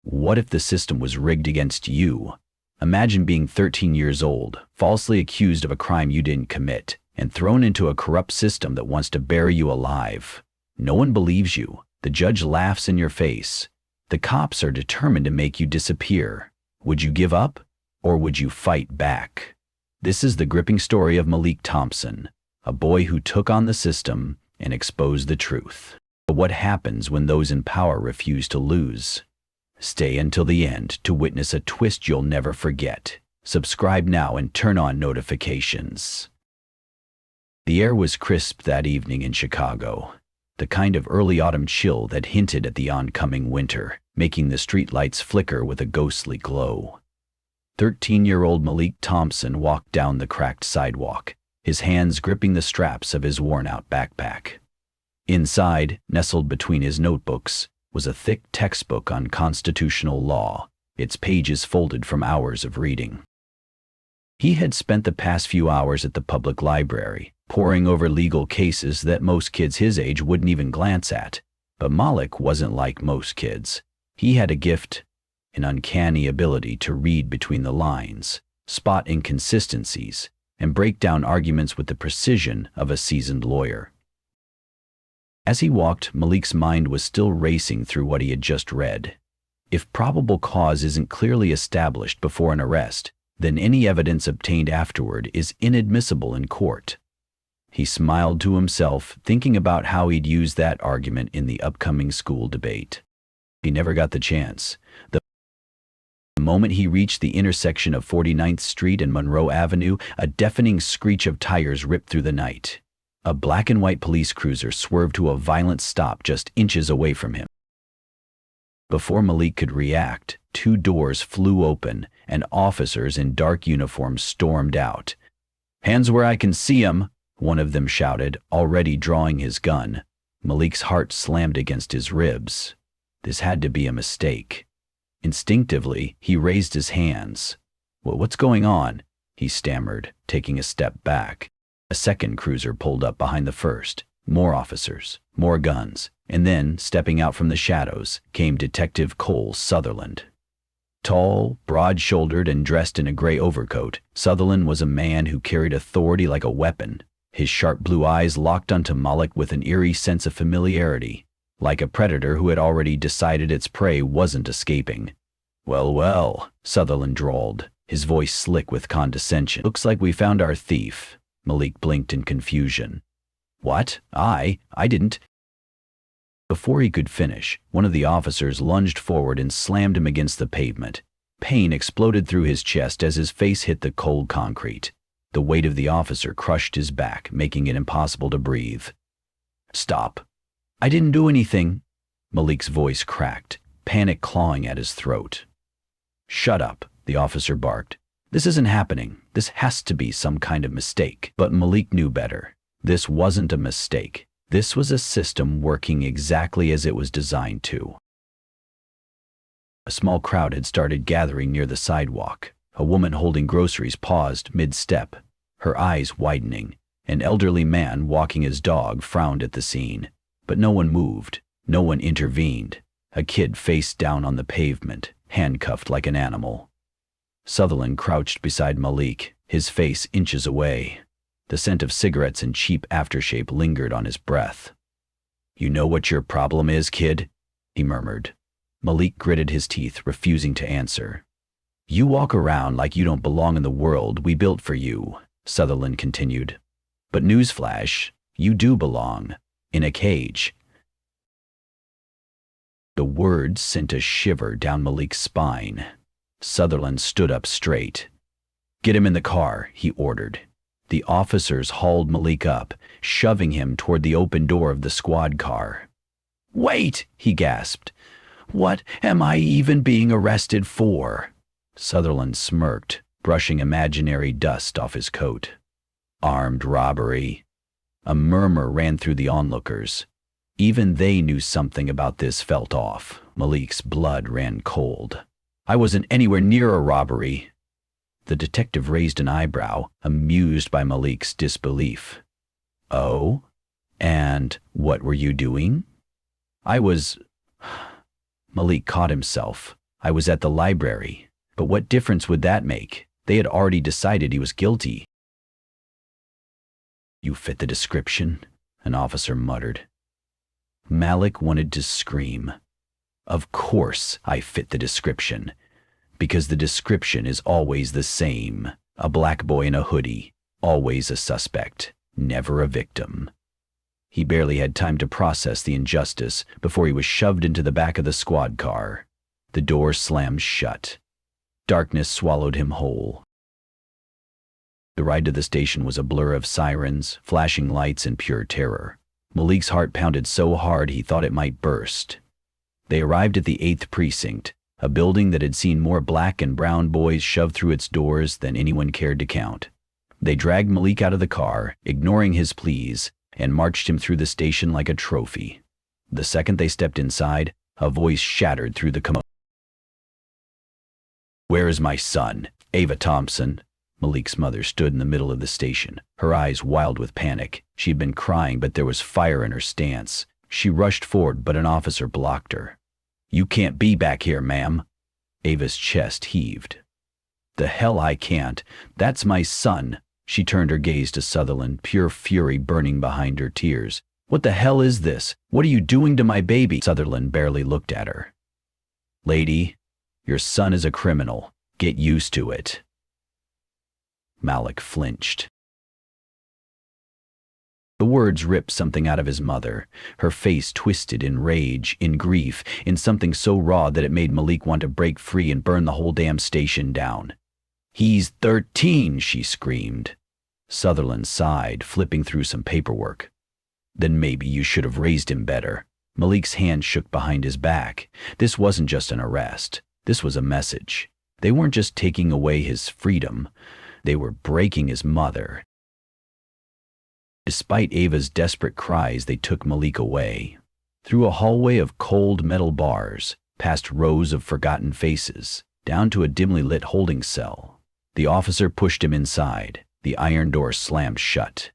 What if the system was rigged against you? Imagine being 13 years old, falsely accused of a crime you didn't commit, and thrown into a corrupt system that wants to bury you alive. No one believes you. The judge laughs in your face. The cops are determined to make you disappear. Would you give up, or would you fight back? This is the gripping story of Malik Thompson, a boy who took on the system and exposed the truth. But what happens when those in power refuse to lose? Stay until the end to witness a twist you'll never forget. Subscribe now and turn on notifications. The air was crisp that evening in Chicago, the kind of early autumn chill that hinted at the oncoming winter, making the streetlights flicker with a ghostly glow. 13-year-old Malik Thompson walked down the cracked sidewalk, his hands gripping the straps of his worn-out backpack. Inside, nestled between his notebooks, was a thick textbook on constitutional law, its pages folded from hours of reading. He had spent the past few hours at the public library, poring over legal cases that most kids his age wouldn't even glance at. But Malik wasn't like most kids. He had a gift, an uncanny ability to read between the lines, spot inconsistencies, and break down arguments with the precision of a seasoned lawyer. As he walked, Malik's mind was still racing through what he had just read. If probable cause isn't clearly established before an arrest, then any evidence obtained afterward is inadmissible in court. He smiled to himself, thinking about how he'd use that argument in the upcoming school debate. He never got the chance. The moment he reached the intersection of 49th Street and Monroe Avenue, a deafening screech of tires ripped through the night. A black and white police cruiser swerved to a violent stop just inches away from him. Before Malik could react, two doors flew open and officers in dark uniforms stormed out. "Hands where I can see 'em," one of them shouted, already drawing his gun. Malik's heart slammed against his ribs. This had to be a mistake. Instinctively, he raised his hands. "What's going on?" he stammered, taking a step back. A second cruiser pulled up behind the first. More officers, more guns, and then, stepping out from the shadows, came Detective Cole Sutherland. Tall, broad-shouldered, and dressed in a gray overcoat, Sutherland was a man who carried authority like a weapon. His sharp blue eyes locked onto Malik with an eerie sense of familiarity, like a predator who had already decided its prey wasn't escaping. "Well, well," Sutherland drawled, his voice slick with condescension. "Looks like we found our thief." Malik blinked in confusion. "What? I didn't." Before he could finish, one of the officers lunged forward and slammed him against the pavement. Pain exploded through his chest as his face hit the cold concrete. The weight of the officer crushed his back, making it impossible to breathe. "Stop. I didn't do anything." Malik's voice cracked, panic clawing at his throat. "Shut up," the officer barked. "This isn't happening. This has to be some kind of mistake." But Malik knew better. This wasn't a mistake. This was a system working exactly as it was designed to. A small crowd had started gathering near the sidewalk. A woman holding groceries paused mid-step, her eyes widening. An elderly man walking his dog frowned at the scene. But no one moved. No one intervened. A kid face down on the pavement, handcuffed like an animal. Sutherland crouched beside Malik, his face inches away. The scent of cigarettes and cheap aftershave lingered on his breath. "You know what your problem is, kid?" he murmured. Malik gritted his teeth, refusing to answer. "You walk around like you don't belong in the world we built for you," Sutherland continued. "But newsflash, you do belong. In a cage." The words sent a shiver down Malik's spine. Sutherland stood up straight. "Get him in the car," he ordered. The officers hauled Malik up, shoving him toward the open door of the squad car. "Wait!" he gasped. "What am I even being arrested for?" Sutherland smirked, brushing imaginary dust off his coat. "Armed robbery." A murmur ran through the onlookers. Even they knew something about this felt off. Malik's blood ran cold. "I wasn't anywhere near a robbery." The detective raised an eyebrow, amused by Malik's disbelief. "Oh? And what were you doing?" "I was—" Malik caught himself. I was at the library. But what difference would that make? They had already decided he was guilty. You fit the description, an officer muttered. Malik wanted to scream. Of course I fit the description. Because the description is always the same. A black boy in a hoodie, always a suspect, never a victim. He barely had time to process the injustice before he was shoved into the back of the squad car. The door slammed shut. Darkness swallowed him whole. The ride to the station was a blur of sirens, flashing lights, and pure terror. Malik's heart pounded so hard he thought it might burst. They arrived at the 8th precinct, a building that had seen more black and brown boys shoved through its doors than anyone cared to count. They dragged Malik out of the car, ignoring his pleas, and marched him through the station like a trophy. The second they stepped inside, a voice shattered through the commotion. Where is my son, Ava Thompson? Malik's mother stood in the middle of the station, her eyes wild with panic. She had been crying, but there was fire in her stance. She rushed forward, but an officer blocked her. You can't be back here, ma'am. Ava's chest heaved. The hell I can't. That's my son. She turned her gaze to Sutherland, pure fury burning behind her tears. What the hell is this? What are you doing to my baby? Sutherland barely looked at her. Lady, your son is a criminal. Get used to it. Malik flinched. The words ripped something out of his mother, her face twisted in rage, in grief, in something so raw that it made Malik want to break free and burn the whole damn station down. He's 13, she screamed. Sutherland sighed, flipping through some paperwork. Then maybe you should have raised him better. Malik's hand shook behind his back. This wasn't just an arrest. This was a message. They weren't just taking away his freedom. They were breaking his mother. Despite Ava's desperate cries, they took Malik away. Through a hallway of cold metal bars, past rows of forgotten faces, down to a dimly lit holding cell. The officer pushed him inside. The iron door slammed shut.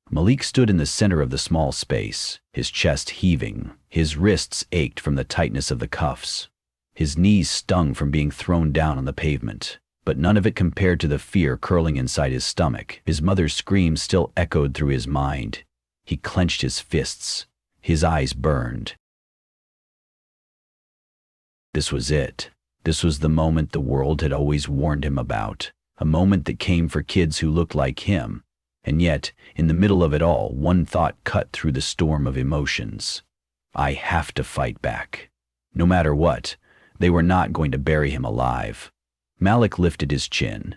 Malik stood in the center of the small space, his chest heaving. His wrists ached from the tightness of the cuffs. His knees stung from being thrown down on the pavement. But none of it compared to the fear curling inside his stomach. His mother's screams still echoed through his mind. He clenched his fists. His eyes burned. This was it. This was the moment the world had always warned him about. A moment that came for kids who looked like him. And yet, in the middle of it all, one thought cut through the storm of emotions. I have to fight back. No matter what, they were not going to bury him alive. Malik lifted his chin.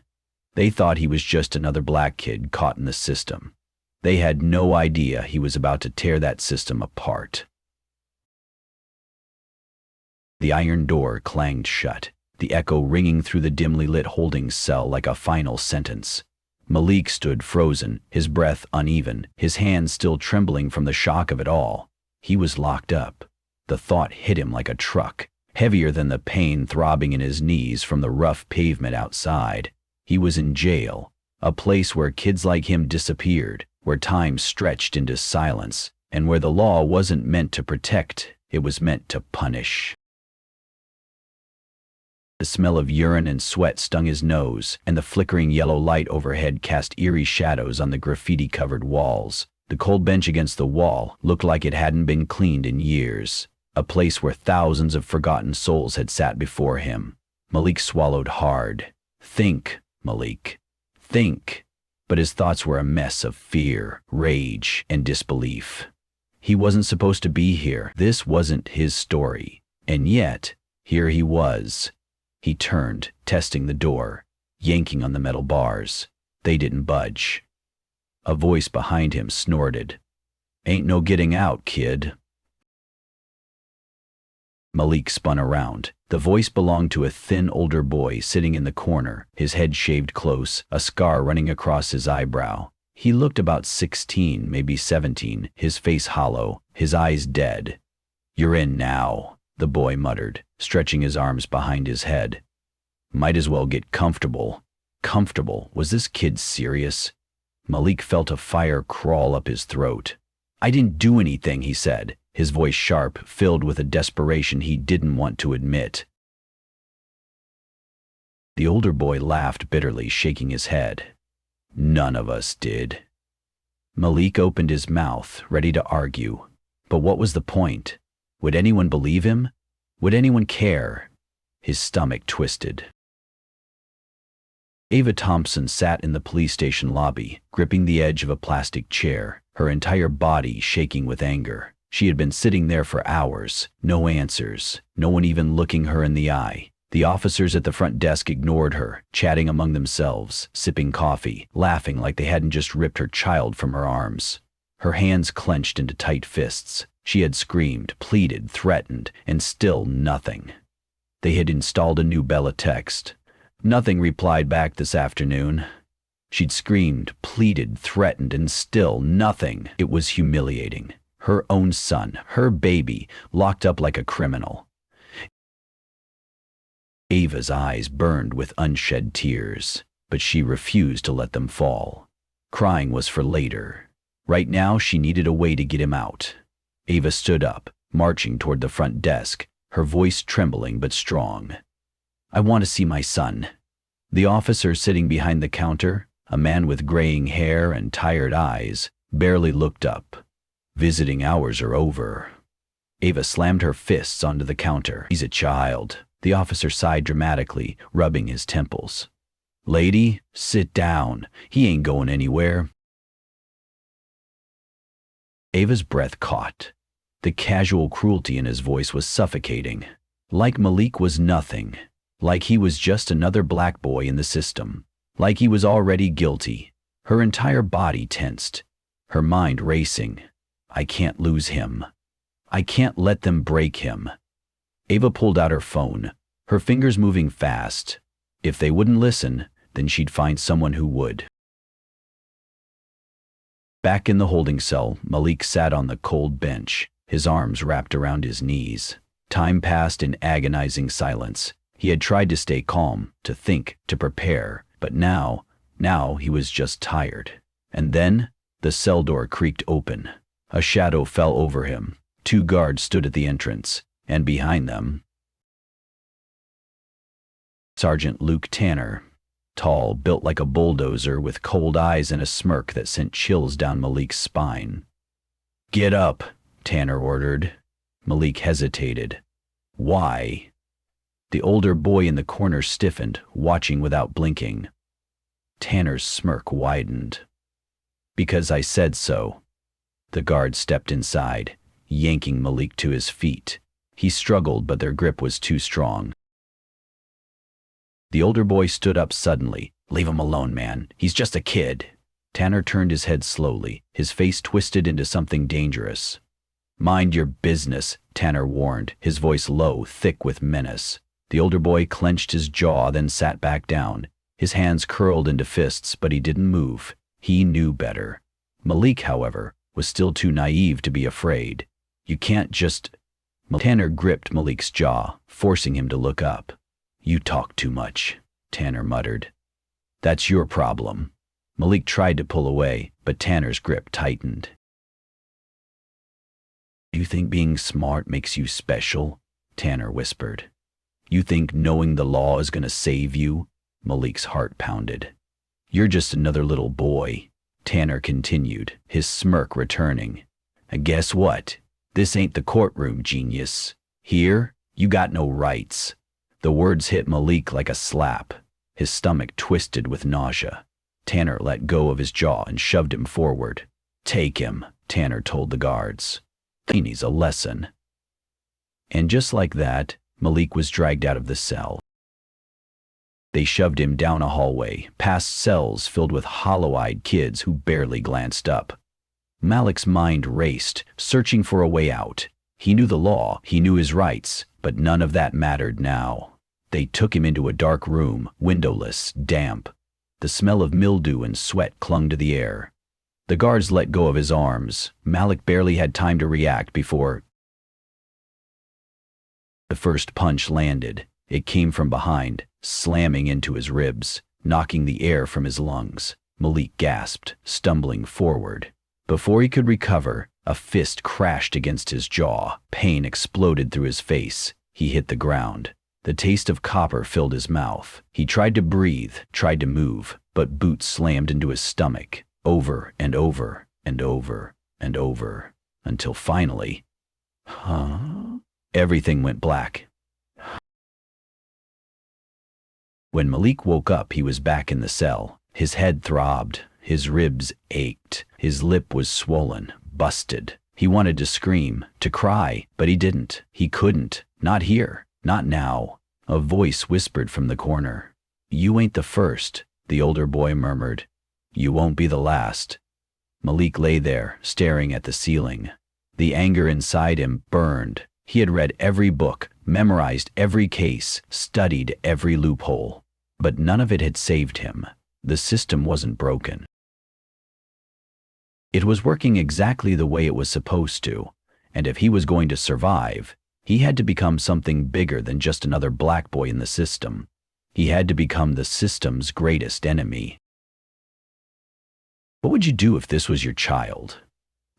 They thought he was just another black kid caught in the system. They had no idea he was about to tear that system apart. The iron door clanged shut, the echo ringing through the dimly lit holding cell like a final sentence. Malik stood frozen, his breath uneven, his hands still trembling from the shock of it all. He was locked up. The thought hit him like a truck, heavier than the pain throbbing in his knees from the rough pavement outside. He was in jail, a place where kids like him disappeared, where time stretched into silence, and where the law wasn't meant to protect, it was meant to punish. The smell of urine and sweat stung his nose, and the flickering yellow light overhead cast eerie shadows on the graffiti-covered walls. The cold bench against the wall looked like it hadn't been cleaned in years, a place where thousands of forgotten souls had sat before him. Malik swallowed hard. Think, Malik. Think. But his thoughts were a mess of fear, rage, and disbelief. He wasn't supposed to be here. This wasn't his story. And yet, here he was. He turned, testing the door, yanking on the metal bars. They didn't budge. A voice behind him snorted. Ain't no getting out, kid. Malik spun around. The voice belonged to a thin older boy sitting in the corner, his head shaved close, a scar running across his eyebrow. He looked about 16, maybe 17, his face hollow, his eyes dead. You're in now, the boy muttered, stretching his arms behind his head. Might as well get comfortable. Comfortable? Was this kid serious? Malik felt a fire crawl up his throat. I didn't do anything, he said, his voice sharp, filled with a desperation he didn't want to admit. The older boy laughed bitterly, shaking his head. None of us did. Malik opened his mouth, ready to argue. But what was the point? Would anyone believe him? Would anyone care? His stomach twisted. Ava Thompson sat in the police station lobby, gripping the edge of a plastic chair, her entire body shaking with anger. She had been sitting there for hours, no answers, no one even looking her in the eye. The officers at the front desk ignored her, chatting among themselves, sipping coffee, laughing like they hadn't just ripped her child from her arms. Her hands clenched into tight fists. She had screamed, pleaded, threatened, and still nothing. They had installed a new Bella text. Nothing replied back this afternoon. She'd screamed, pleaded, threatened, and still nothing. It was humiliating. Her own son, her baby, locked up like a criminal. Ava's eyes burned with unshed tears, but she refused to let them fall. Crying was for later. Right now, she needed a way to get him out. Ava stood up, marching toward the front desk, her voice trembling but strong. I want to see my son. The officer sitting behind the counter, a man with graying hair and tired eyes, barely looked up. Visiting hours are over. Ava slammed her fists onto the counter. He's a child. The officer sighed dramatically, rubbing his temples. Lady, sit down. He ain't going anywhere. Ava's breath caught. The casual cruelty in his voice was suffocating. Like Malik was nothing. Like he was just another black boy in the system. Like he was already guilty. Her entire body tensed. Her mind racing. I can't lose him. I can't let them break him. Ava pulled out her phone, her fingers moving fast. If they wouldn't listen, then she'd find someone who would. Back in the holding cell, Malik sat on the cold bench, his arms wrapped around his knees. Time passed in agonizing silence. He had tried to stay calm, to think, to prepare, but now he was just tired. And then, the cell door creaked open. A shadow fell over him. 2 guards stood at the entrance, and behind them, Sergeant Luke Tanner, tall, built like a bulldozer, with cold eyes and a smirk that sent chills down Malik's spine. Get up, Tanner ordered. Malik hesitated. Why? The older boy in the corner stiffened, watching without blinking. Tanner's smirk widened. Because I said so. The guard stepped inside, yanking Malik to his feet. He struggled, but their grip was too strong. The older boy stood up suddenly. Leave him alone, man. He's just a kid. Tanner turned his head slowly, his face twisted into something dangerous. Mind your business, Tanner warned, his voice low, thick with menace. The older boy clenched his jaw, then sat back down. His hands curled into fists, but he didn't move. He knew better. Malik, however, was still too naive to be afraid. You can't just... Tanner gripped Malik's jaw, forcing him to look up. You talk too much, Tanner muttered. That's your problem. Malik tried to pull away, but Tanner's grip tightened. You think being smart makes you special? Tanner whispered. You think knowing the law is going to save you? Malik's heart pounded. You're just another little boy, Tanner continued, his smirk returning. And guess what? This ain't the courtroom, genius. Here, you got no rights. The words hit Malik like a slap. His stomach twisted with nausea. Tanner let go of his jaw and shoved him forward. Take him, Tanner told the guards. He needs a lesson. And just like that, Malik was dragged out of the cell. They shoved him down a hallway, past cells filled with hollow-eyed kids who barely glanced up. Malik's mind raced, searching for a way out. He knew the law, he knew his rights, but none of that mattered now. They took him into a dark room, windowless, damp. The smell of mildew and sweat clung to the air. The guards let go of his arms. Malik barely had time to react before the first punch landed. It came from behind, slamming into his ribs, knocking the air from his lungs. Malik gasped, stumbling forward. Before he could recover, a fist crashed against his jaw. Pain exploded through his face. He hit the ground. The taste of copper filled his mouth. He tried to breathe, tried to move, but boots slammed into his stomach, over and over and over and over, until finally, everything went black. When Malik woke up, he was back in the cell. His head throbbed, his ribs ached, his lip was swollen, busted. He wanted to scream, to cry, but he didn't. He couldn't. Not here. Not now. A voice whispered from the corner. "You ain't the first," the older boy murmured. "You won't be the last." Malik lay there, staring at the ceiling. The anger inside him burned. He had read every book, memorized every case, studied every loophole. But none of it had saved him. The system wasn't broken. It was working exactly the way it was supposed to, and if he was going to survive, he had to become something bigger than just another black boy in the system. He had to become the system's greatest enemy. What would you do if this was your child?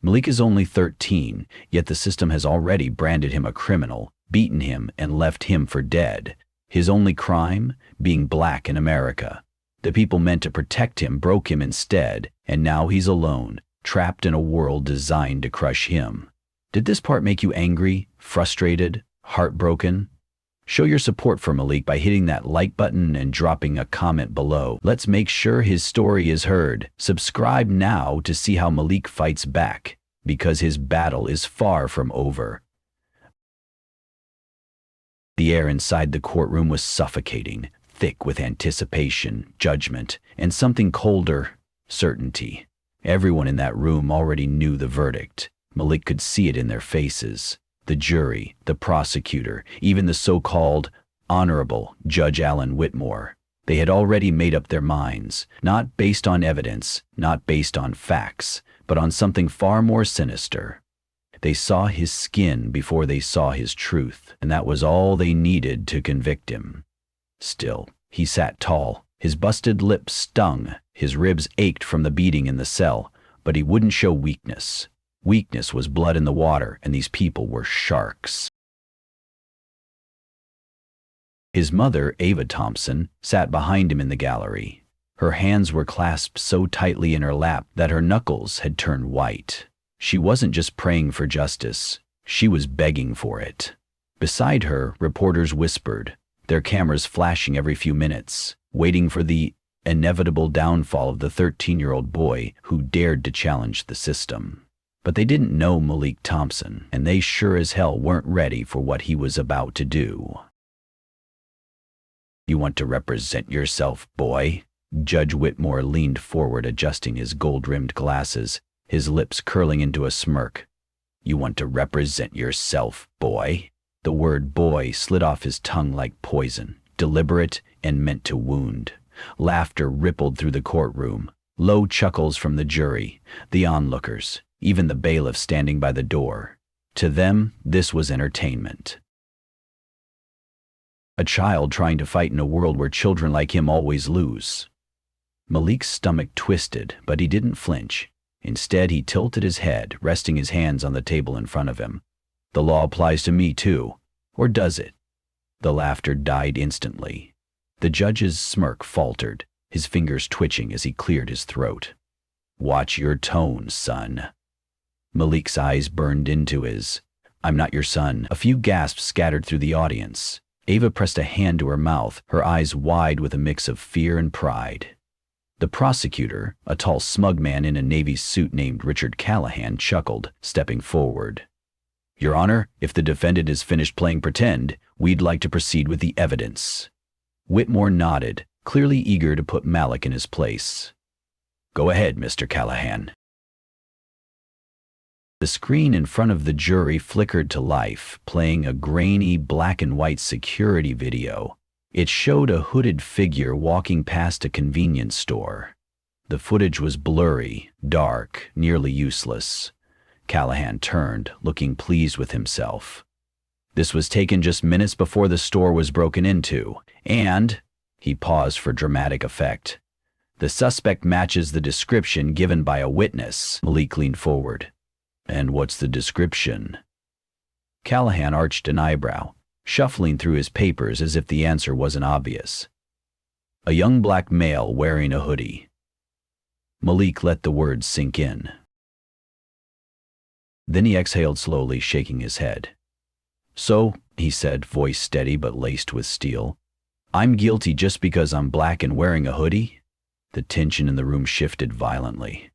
Malik is only 13, yet the system has already branded him a criminal, beaten him, and left him for dead. His only crime? Being black in America. The people meant to protect him broke him instead, and now he's alone, trapped in a world designed to crush him. Did this part make you angry, frustrated, heartbroken? Show your support for Malik by hitting that like button and dropping a comment below. Let's make sure his story is heard. Subscribe now to see how Malik fights back, because his battle is far from over. The air inside the courtroom was suffocating, thick with anticipation, judgment, and something colder, certainty. Everyone in that room already knew the verdict. Malik could see it in their faces. The jury, the prosecutor, even the so-called Honorable Judge Alan Whitmore. They had already made up their minds, not based on evidence, not based on facts, but on something far more sinister. They saw his skin before they saw his truth, and that was all they needed to convict him. Still, he sat tall. His busted lips stung, his ribs ached from the beating in the cell, but he wouldn't show weakness. Weakness was blood in the water, and these people were sharks. His mother, Ava Thompson, sat behind him in the gallery. Her hands were clasped so tightly in her lap that her knuckles had turned white. She wasn't just praying for justice, she was begging for it. Beside her, reporters whispered, their cameras flashing every few minutes, waiting for the inevitable downfall of the 13-year-old boy who dared to challenge the system. But they didn't know Malik Thompson, and they sure as hell weren't ready for what he was about to do. "You want to represent yourself, boy?" Judge Whitmore leaned forward, adjusting his gold-rimmed glasses, his lips curling into a smirk. "You want to represent yourself, boy?" The word boy slid off his tongue like poison, deliberate and meant to wound. Laughter rippled through the courtroom, low chuckles from the jury, the onlookers, even the bailiff standing by the door. To them, this was entertainment. A child trying to fight in a world where children like him always lose. Malik's stomach twisted, but he didn't flinch. Instead, he tilted his head, resting his hands on the table in front of him. "The law applies to me too. Or does it?" The laughter died instantly. The judge's smirk faltered, his fingers twitching as he cleared his throat. "Watch your tone, son." Malik's eyes burned into his. "I'm not your son." A few gasps scattered through the audience. Ava pressed a hand to her mouth, her eyes wide with a mix of fear and pride. The prosecutor, a tall smug man in a Navy suit named Richard Callahan, chuckled, stepping forward. "Your Honor, if the defendant is finished playing pretend, we'd like to proceed with the evidence." Whitmore nodded, clearly eager to put Malik in his place. "Go ahead, Mr. Callahan." The screen in front of the jury flickered to life, playing a grainy black and white security video. It showed a hooded figure walking past a convenience store. The footage was blurry, dark, nearly useless. Callahan turned, looking pleased with himself. This was taken just minutes before the store was broken into, and he paused for dramatic effect. "The suspect matches the description given by a witness." Malik leaned forward. "And what's the description?" Callahan arched an eyebrow. shuffling through his papers as if the answer wasn't obvious. A young black male wearing a hoodie. Malik let the words sink in. Then he exhaled slowly, shaking his head. So, he said, voice steady but laced with steel, I'm guilty just because I'm black and wearing a hoodie? The tension in the room shifted violently.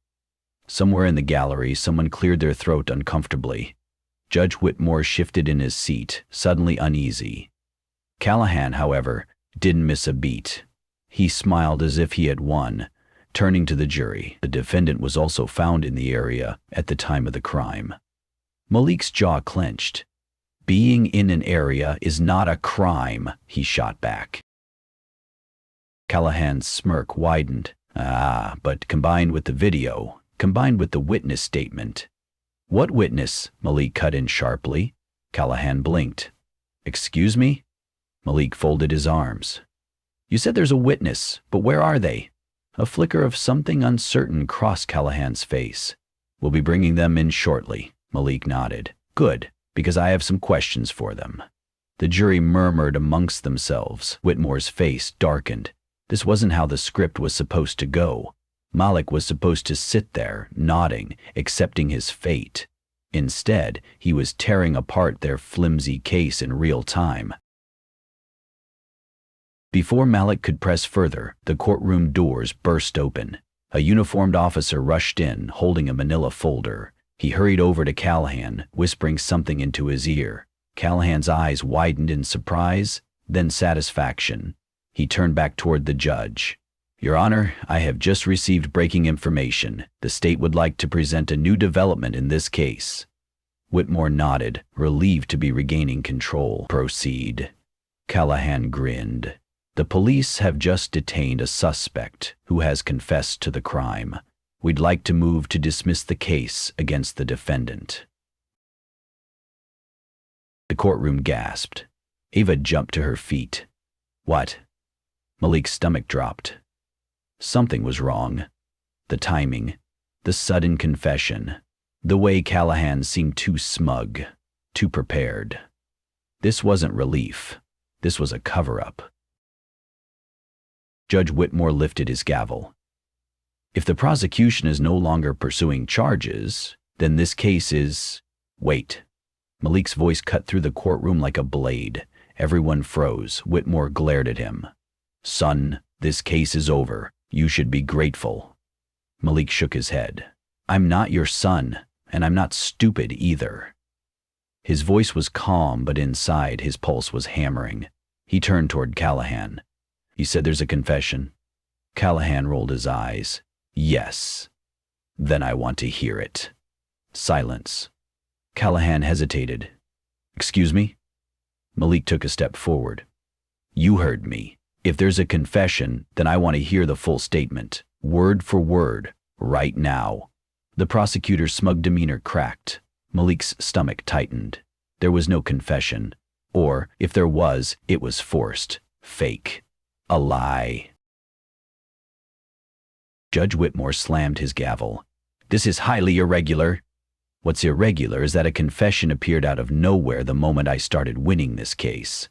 Somewhere in the gallery, someone cleared their throat uncomfortably. Judge Whitmore shifted in his seat, suddenly uneasy. Callahan, however, didn't miss a beat. He smiled as if he had won, turning to the jury. The defendant was also found in the area at the time of the crime. Malik's jaw clenched. Being in an area is not a crime, he shot back. Callahan's smirk widened. But combined with the video, combined with the witness statement. What witness? Malik cut in sharply. Callahan blinked. Excuse me? Malik folded his arms. You said there's a witness, but where are they? A flicker of something uncertain crossed Callahan's face. We'll be bringing them in shortly, Malik nodded. Good, because I have some questions for them. The jury murmured amongst themselves. Whitmore's face darkened. This wasn't how the script was supposed to go. Malik was supposed to sit there, nodding, accepting his fate. Instead, he was tearing apart their flimsy case in real time. Before Malik could press further, the courtroom doors burst open. A uniformed officer rushed in, holding a manila folder. He hurried over to Callahan, whispering something into his ear. Callahan's eyes widened in surprise, then satisfaction. He turned back toward the judge. Your Honor, I have just received breaking information. The state would like to present a new development in this case. Whitmore nodded, relieved to be regaining control. Proceed. Callahan grinned. The police have just detained a suspect who has confessed to the crime. We'd like to move to dismiss the case against the defendant. The courtroom gasped. Ava jumped to her feet. What? Malik's stomach dropped. Something was wrong. The timing, the sudden confession, the way Callahan seemed too smug, too prepared. This wasn't relief. This was a cover-up. Judge Whitmore lifted his gavel. If the prosecution is no longer pursuing charges, then this case is... Wait. Malik's voice cut through the courtroom like a blade. Everyone froze. Whitmore glared at him. Son, this case is over. You should be grateful. Malik shook his head. I'm not your son, and I'm not stupid either. His voice was calm, but inside his pulse was hammering. He turned toward Callahan. You said there's a confession? Callahan rolled his eyes. Yes. Then I want to hear it. Silence. Callahan hesitated. Excuse me? Malik took a step forward. You heard me. If there's a confession, then I want to hear the full statement, word for word, right now. The prosecutor's smug demeanor cracked. Malik's stomach tightened. There was no confession. Or, if there was, it was forced. Fake. A lie. Judge Whitmore slammed his gavel. This is highly irregular. What's irregular is that a confession appeared out of nowhere the moment I started winning this case.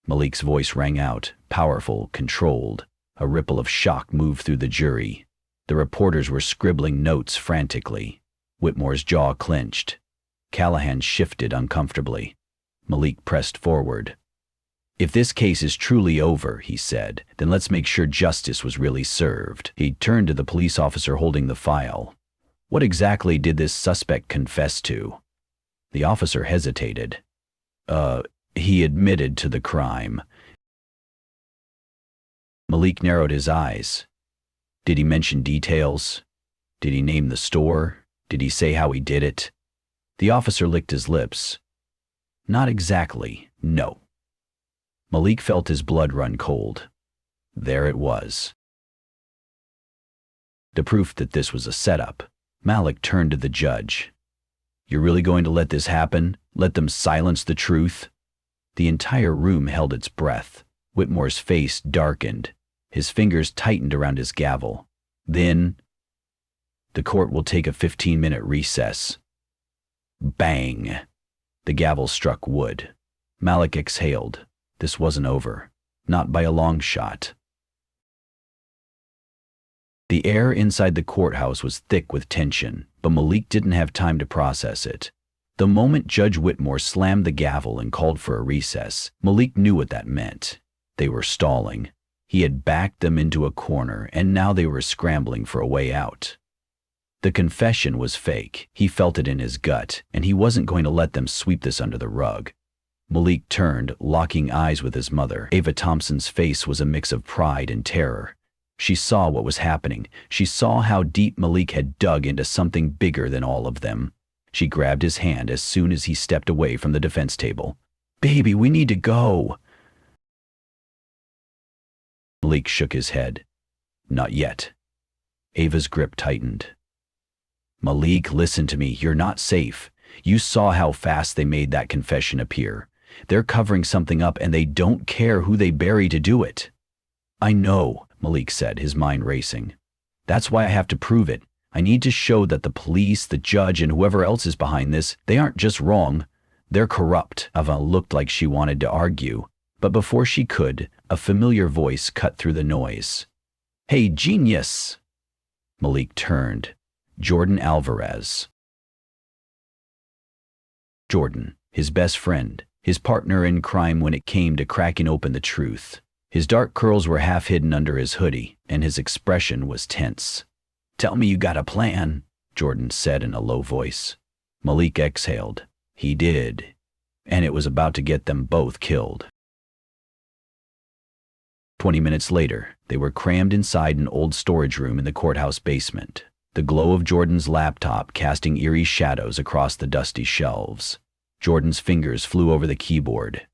Malik's voice rang out, powerful, controlled. A ripple of shock moved through the jury. The reporters were scribbling notes frantically. Whitmore's jaw clenched. Callahan shifted uncomfortably. Malik pressed forward. If this case is truly over, he said, then let's make sure justice was really served. He turned to the police officer holding the file. What exactly did this suspect confess to? The officer hesitated. He admitted to the crime. Malik narrowed his eyes. Did he mention details? Did he name the store? Did he say how he did it? The officer licked his lips. Not exactly, no. Malik felt his blood run cold. There it was. The proof that this was a setup. Malik turned to the judge. You're really going to let this happen? Let them silence the truth? The entire room held its breath. Whitmore's face darkened. His fingers tightened around his gavel. Then, the court will take a 15-minute recess. Bang! The gavel struck wood. Malik exhaled. This wasn't over. Not by a long shot. The air inside the courthouse was thick with tension, but Malik didn't have time to process it. The moment Judge Whitmore slammed the gavel and called for a recess, Malik knew what that meant. They were stalling. He had backed them into a corner, and now they were scrambling for a way out. The confession was fake. He felt it in his gut, and he wasn't going to let them sweep this under the rug. Malik turned, locking eyes with his mother. Ava Thompson's face was a mix of pride and terror. She saw what was happening. She saw how deep Malik had dug into something bigger than all of them. She grabbed his hand as soon as he stepped away from the defense table. "Baby, we need to go." Malik shook his head. "Not yet." Ava's grip tightened. "Malik, listen to me. You're not safe. You saw how fast they made that confession appear. They're covering something up, and they don't care who they bury to do it." "I know," Malik said, his mind racing. "That's why I have to prove it. I need to show that the police, the judge, and whoever else is behind this, they aren't just wrong. They're corrupt." Ava looked like she wanted to argue, but before she could, a familiar voice cut through the noise. "Hey, genius!" Malik turned. Jordan Alvarez. Jordan, his best friend, his partner in crime when it came to cracking open the truth. His dark curls were half hidden under his hoodie, and his expression was tense. "Tell me you got a plan," Jordan said in a low voice. Malik exhaled. He did, and it was about to get them both killed. 20 minutes later, they were crammed inside an old storage room in the courthouse basement, the glow of Jordan's laptop casting eerie shadows across the dusty shelves. Jordan's fingers flew over the keyboard.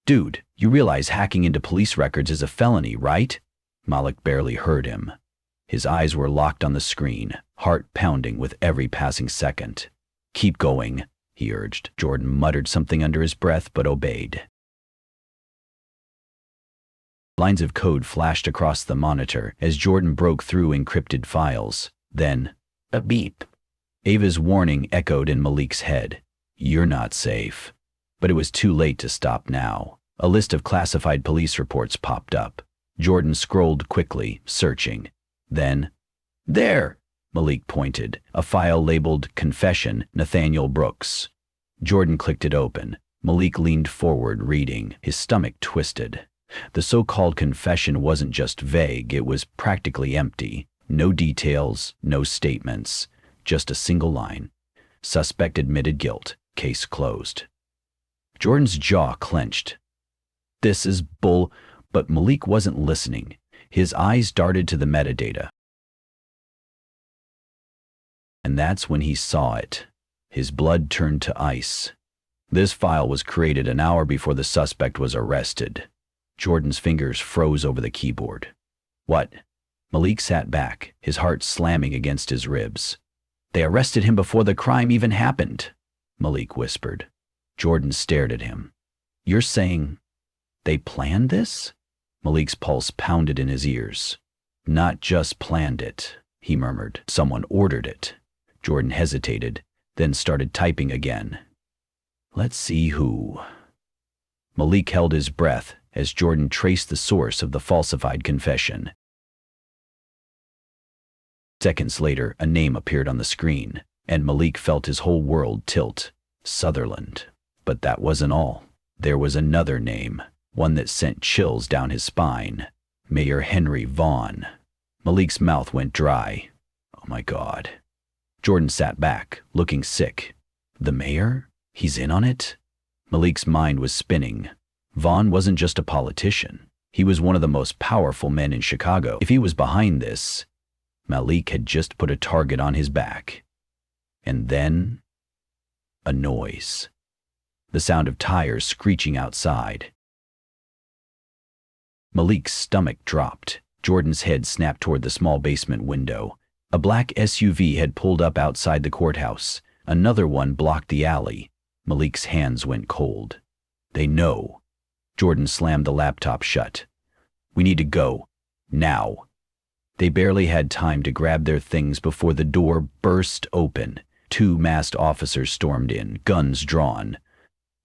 "Dude, you realize hacking into police records is a felony, right?" Malik barely heard him. His eyes were locked on the screen, heart pounding with every passing second. "Keep going," he urged. Jordan muttered something under his breath but obeyed. Lines of code flashed across the monitor as Jordan broke through encrypted files. Then, a beep. Ava's warning echoed in Malik's head. "You're not safe." But it was too late to stop now. A list of classified police reports popped up. Jordan scrolled quickly, searching. Then, "There!" Malik pointed, a file labeled Confession, Nathaniel Brooks. Jordan clicked it open. Malik leaned forward, reading, his stomach twisted. The so-called confession wasn't just vague, it was practically empty. No details, no statements, just a single line. Suspect admitted guilt, case closed. Jordan's jaw clenched. This is bull, but Malik wasn't listening. His eyes darted to the metadata. And that's when he saw it. His blood turned to ice. This file was created an hour before the suspect was arrested. Jordan's fingers froze over the keyboard. "What?" Malik sat back, his heart slamming against his ribs. "They arrested him before the crime even happened," Malik whispered. Jordan stared at him. "You're saying they planned this?" Malik's pulse pounded in his ears. "Not just planned it," he murmured. "Someone ordered it." Jordan hesitated, then started typing again. "Let's see who." Malik held his breath as Jordan traced the source of the falsified confession. Seconds later, a name appeared on the screen, and Malik felt his whole world tilt. Sutherland. But that wasn't all. There was another name, one that sent chills down his spine. Mayor Henry Vaughn. Malik's mouth went dry. Oh my God. Jordan sat back, looking sick. The mayor? He's in on it? Malik's mind was spinning. Vaughn wasn't just a politician. He was one of the most powerful men in Chicago. If he was behind this, Malik had just put a target on his back. And then, a noise. The sound of tires screeching outside. Malik's stomach dropped. Jordan's head snapped toward the small basement window. A black SUV had pulled up outside the courthouse. Another one blocked the alley. Malik's hands went cold. They know. Jordan slammed the laptop shut. "We need to go. Now." They barely had time to grab their things before the door burst open. Two masked officers stormed in, guns drawn.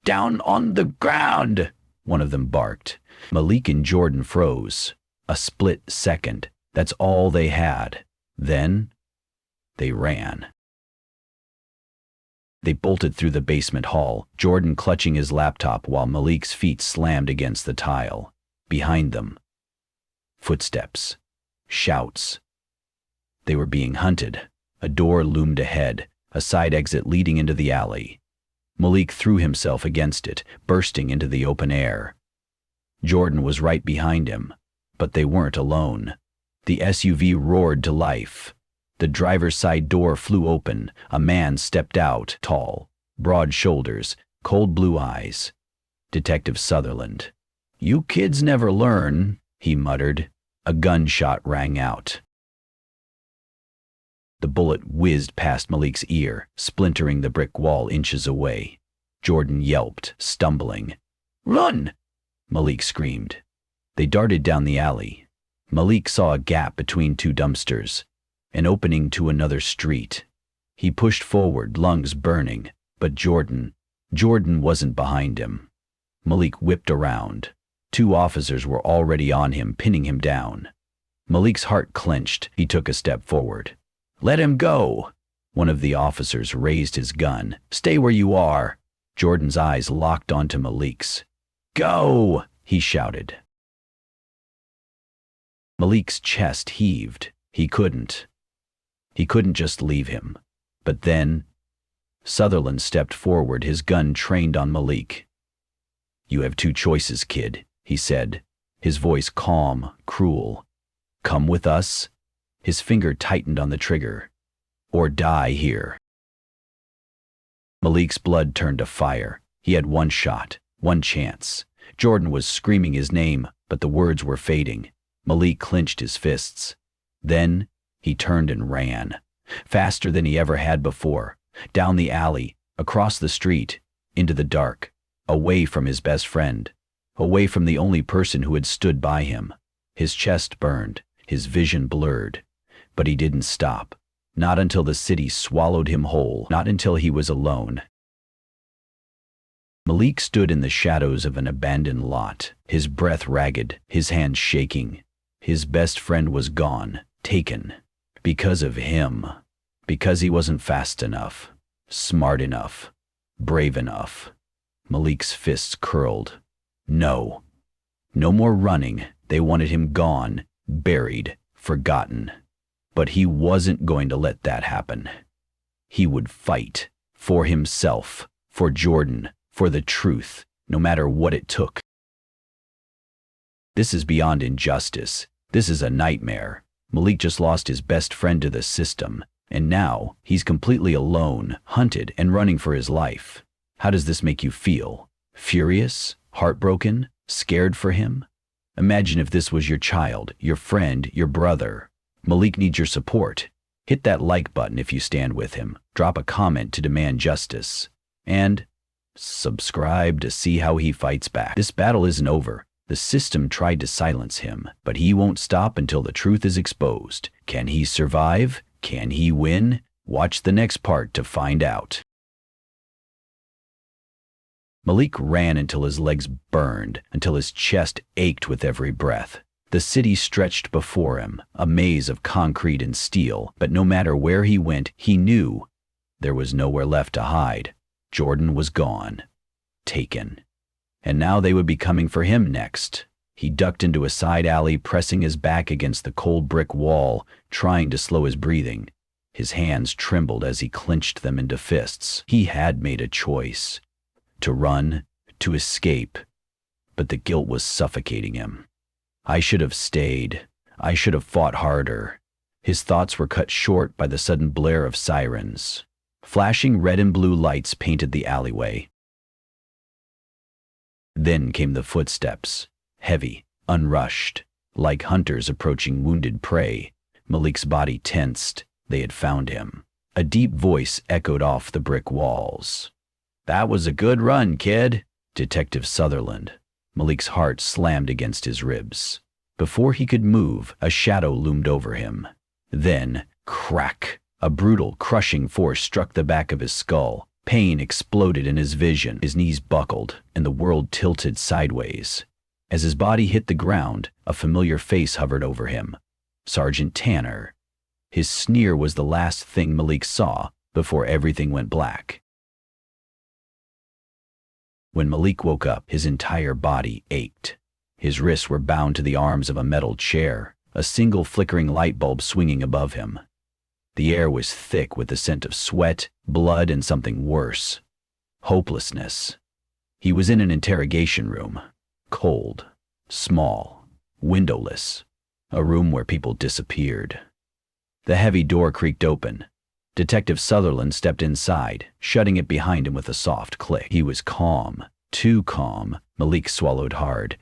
Down on the ground, one of them barked. Malik and Jordan froze. A split second. That's all they had. Then they ran. They bolted through the basement hall, Jordan clutching his laptop while Malik's feet slammed against the tile. Behind them, footsteps, shouts. They were being hunted. A door loomed ahead, a side exit leading into the alley. Malik threw himself against it, bursting into the open air. Jordan was right behind him, but they weren't alone. The SUV roared to life. The driver's side door flew open. A man stepped out, tall, broad shoulders, cold blue eyes. Detective Sutherland. "You kids never learn," he muttered. A gunshot rang out. The bullet whizzed past Malik's ear, splintering the brick wall inches away. Jordan yelped, stumbling. "Run!" Malik screamed. They darted down the alley. Malik saw a gap between two dumpsters, an opening to another street. He pushed forward, lungs burning, but Jordan wasn't behind him. Malik whipped around. Two officers were already on him, pinning him down. Malik's heart clenched. He took a step forward. "Let him go!" One of the officers raised his gun. "Stay where you are!" Jordan's eyes locked onto Malik's. "Go!" he shouted. Malik's chest heaved. He couldn't just leave him. But then, Sutherland stepped forward, his gun trained on Malik. "You have two choices, kid," he said, his voice calm, cruel. "Come with us," his finger tightened on the trigger, "or die here." Malik's blood turned to fire. He had one shot, one chance. Jordan was screaming his name, but the words were fading. Malik clenched his fists. Then he turned and ran, faster than he ever had before, down the alley, across the street, into the dark, away from his best friend, away from the only person who had stood by him. His chest burned, his vision blurred, but he didn't stop. Not until the city swallowed him whole, not until he was alone. Malik stood in the shadows of an abandoned lot, his breath ragged, his hands shaking. His best friend was gone, taken. Because of him. Because he wasn't fast enough, smart enough, brave enough. Malik's fists curled. No. No more running. They wanted him gone, buried, forgotten. But he wasn't going to let that happen. He would fight. For himself. For Jordan. For the truth. No matter what it took. This is beyond injustice. This is a nightmare. Malik just lost his best friend to the system, and now he's completely alone, hunted, and running for his life. How does this make you feel? Furious? Heartbroken? Scared for him? Imagine if this was your child, your friend, your brother. Malik needs your support. Hit that like button if you stand with him. Drop a comment to demand justice. And subscribe to see how he fights back. This battle isn't over. The system tried to silence him, but he won't stop until the truth is exposed. Can he survive? Can he win? Watch the next part to find out. Malik ran until his legs burned, until his chest ached with every breath. The city stretched before him, a maze of concrete and steel, but no matter where he went, he knew there was nowhere left to hide. Jordan was gone. Taken. And now they would be coming for him next. He ducked into a side alley, pressing his back against the cold brick wall, trying to slow his breathing. His hands trembled as he clenched them into fists. He had made a choice. To run, to escape. But the guilt was suffocating him. I should have stayed. I should have fought harder. His thoughts were cut short by the sudden blare of sirens. Flashing red and blue lights painted the alleyway. Then came the footsteps, heavy, unrushed, like hunters approaching wounded prey. Malik's body tensed. They had found him. A deep voice echoed off the brick walls. "That was a good run, kid." Detective Sutherland. Malik's heart slammed against his ribs. Before he could move, a shadow loomed over him. Then, crack! A brutal, crushing force struck the back of his skull. Pain exploded in his vision. His knees buckled, and the world tilted sideways. As his body hit the ground, a familiar face hovered over him. Sergeant Tanner. His sneer was the last thing Malik saw before everything went black. When Malik woke up, his entire body ached. His wrists were bound to the arms of a metal chair, a single flickering light bulb swinging above him. The air was thick with the scent of sweat, blood, and something worse. Hopelessness. He was in an interrogation room. Cold, small, windowless. A room where people disappeared. The heavy door creaked open. Detective Sutherland stepped inside, shutting it behind him with a soft click. He was calm, too calm. Malik swallowed hard.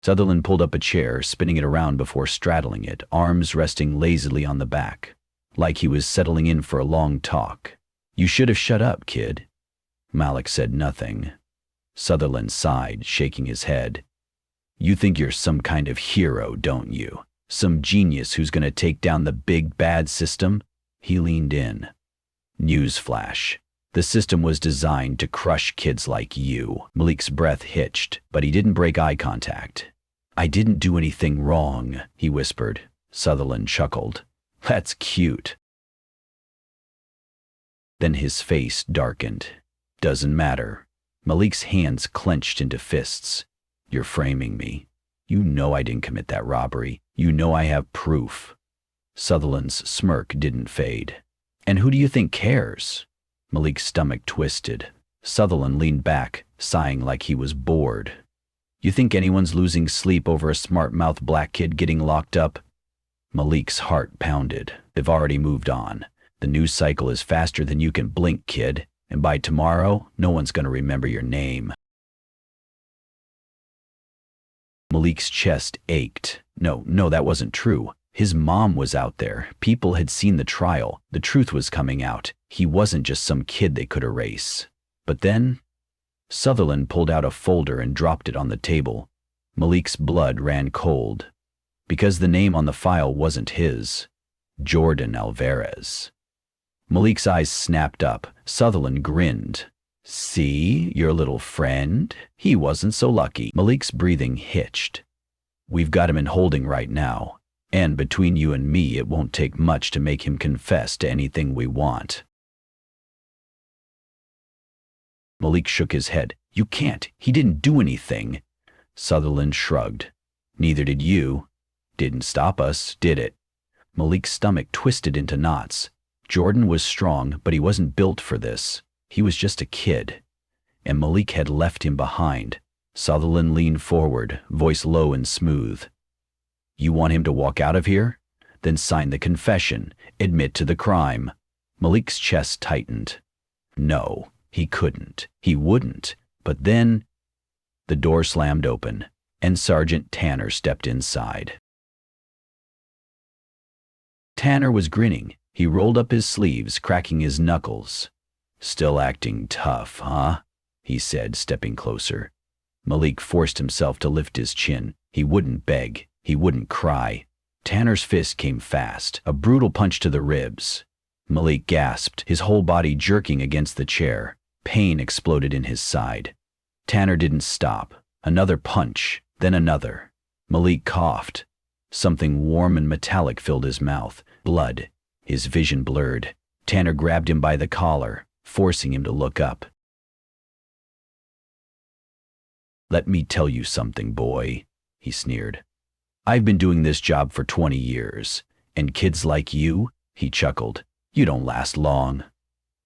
Sutherland pulled up a chair, spinning it around before straddling it, arms resting lazily on the back, like he was settling in for a long talk. "You should have shut up, kid." Malik said nothing. Sutherland sighed, shaking his head. "You think you're some kind of hero, don't you? Some genius who's going to take down the big bad system?" He leaned in. "Newsflash. The system was designed to crush kids like you." Malik's breath hitched, but he didn't break eye contact. "I didn't do anything wrong," he whispered. Sutherland chuckled. "That's cute." Then his face darkened. "Doesn't matter." Malik's hands clenched into fists. "You're framing me. You know I didn't commit that robbery. You know I have proof." Sutherland's smirk didn't fade. "And who do you think cares?" Malik's stomach twisted. Sutherland leaned back, sighing like he was bored. "You think anyone's losing sleep over a smart-mouthed black kid getting locked up?" Malik's heart pounded. "They've already moved on. The news cycle is faster than you can blink, kid, and by tomorrow, no one's going to remember your name." Malik's chest ached. No, that wasn't true. His mom was out there. People had seen the trial. The truth was coming out. He wasn't just some kid they could erase. But then, Sutherland pulled out a folder and dropped it on the table. Malik's blood ran cold. Because the name on the file wasn't his. Jordan Alvarez. Malik's eyes snapped up. Sutherland grinned. "See, your little friend? He wasn't so lucky." Malik's breathing hitched. "We've got him in holding right now. And between you and me, it won't take much to make him confess to anything we want." Malik shook his head. "You can't. He didn't do anything." Sutherland shrugged. "Neither did you. Didn't stop us, did it?" Malik's stomach twisted into knots. Jordan was strong, but he wasn't built for this. He was just a kid. And Malik had left him behind. Sutherland leaned forward, voice low and smooth. "You want him to walk out of here? Then sign the confession. Admit to the crime." Malik's chest tightened. No, he couldn't. He wouldn't. But then, the door slammed open, and Sergeant Tanner stepped inside. Tanner was grinning. He rolled up his sleeves, cracking his knuckles. "Still acting tough, huh?" he said, stepping closer. Malik forced himself to lift his chin. He wouldn't beg. He wouldn't cry. Tanner's fist came fast, a brutal punch to the ribs. Malik gasped, his whole body jerking against the chair. Pain exploded in his side. Tanner didn't stop. Another punch, then another. Malik coughed. Something warm and metallic filled his mouth. Blood. His vision blurred. Tanner grabbed him by the collar, forcing him to look up. "Let me tell you something, boy," he sneered. "I've been doing this job for 20 years, and kids like you," he chuckled, "you don't last long."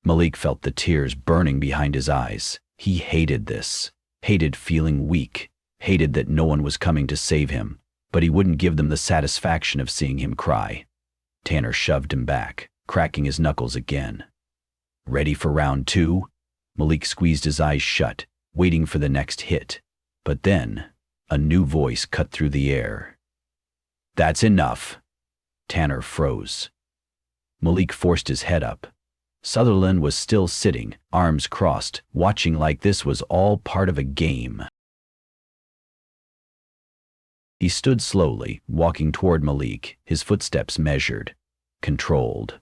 Malik felt the tears burning behind his eyes. He hated this, hated feeling weak, hated that no one was coming to save him, but he wouldn't give them the satisfaction of seeing him cry. Tanner shoved him back, cracking his knuckles again. "Ready for round 2? Malik squeezed his eyes shut, waiting for the next hit. But then, a new voice cut through the air. "That's enough." Tanner froze. Malik forced his head up. Sutherland was still sitting, arms crossed, watching like this was all part of a game. He stood slowly, walking toward Malik, his footsteps measured, controlled.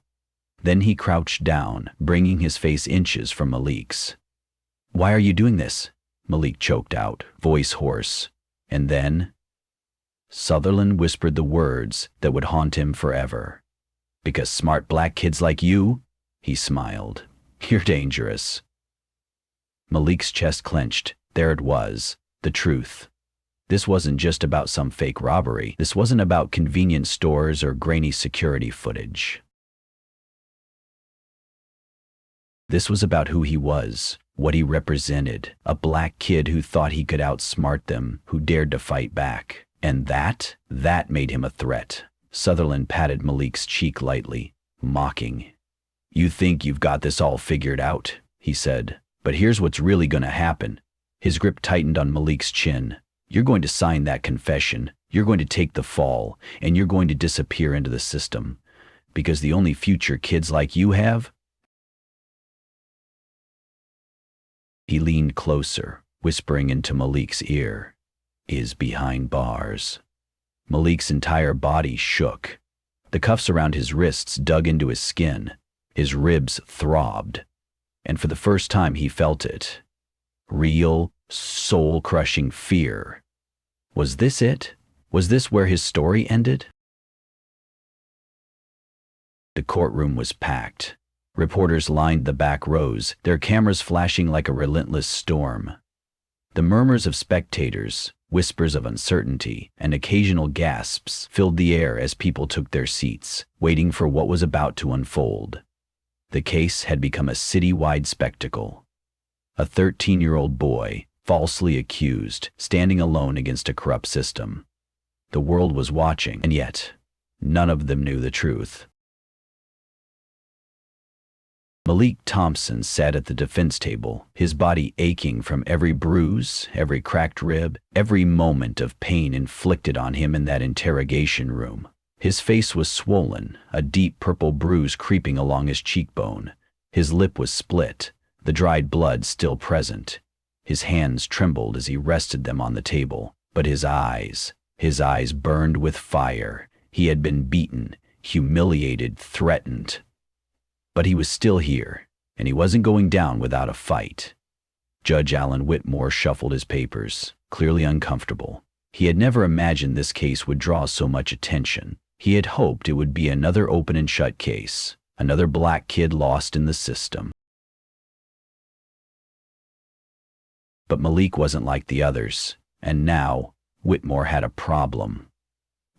Then he crouched down, bringing his face inches from Malik's. "Why are you doing this?" Malik choked out, voice hoarse. And then Sutherland whispered the words that would haunt him forever. "Because smart black kids like you?" He smiled. "You're dangerous." Malik's chest clenched. There it was, the truth. This wasn't just about some fake robbery. This wasn't about convenience stores or grainy security footage. This was about who he was, what he represented, a black kid who thought he could outsmart them, who dared to fight back. And that made him a threat. Sutherland patted Malik's cheek lightly, mocking. "You think you've got this all figured out," he said. "But here's what's really gonna happen." His grip tightened on Malik's chin. "You're going to sign that confession, you're going to take the fall, and you're going to disappear into the system. Because the only future kids like you have—" He leaned closer, whispering into Malik's ear, "is behind bars." Malik's entire body shook. The cuffs around his wrists dug into his skin. His ribs throbbed. And for the first time he felt it. Real, soul-crushing fear. Was this it? Was this where his story ended? The courtroom was packed. Reporters lined the back rows, their cameras flashing like a relentless storm. The murmurs of spectators, whispers of uncertainty, and occasional gasps filled the air as people took their seats, waiting for what was about to unfold. The case had become a city-wide spectacle. A 13-year-old boy, falsely accused, standing alone against a corrupt system. The world was watching, and yet, none of them knew the truth. Malik Thompson sat at the defense table, his body aching from every bruise, every cracked rib, every moment of pain inflicted on him in that interrogation room. His face was swollen, a deep purple bruise creeping along his cheekbone. His lip was split, the dried blood still present. His hands trembled as he rested them on the table, but his eyes burned with fire. He had been beaten, humiliated, threatened. But he was still here, and he wasn't going down without a fight. Judge Alan Whitmore shuffled his papers, clearly uncomfortable. He had never imagined this case would draw so much attention. He had hoped it would be another open and shut case, another black kid lost in the system. But Malik wasn't like the others, and now Whitmore had a problem.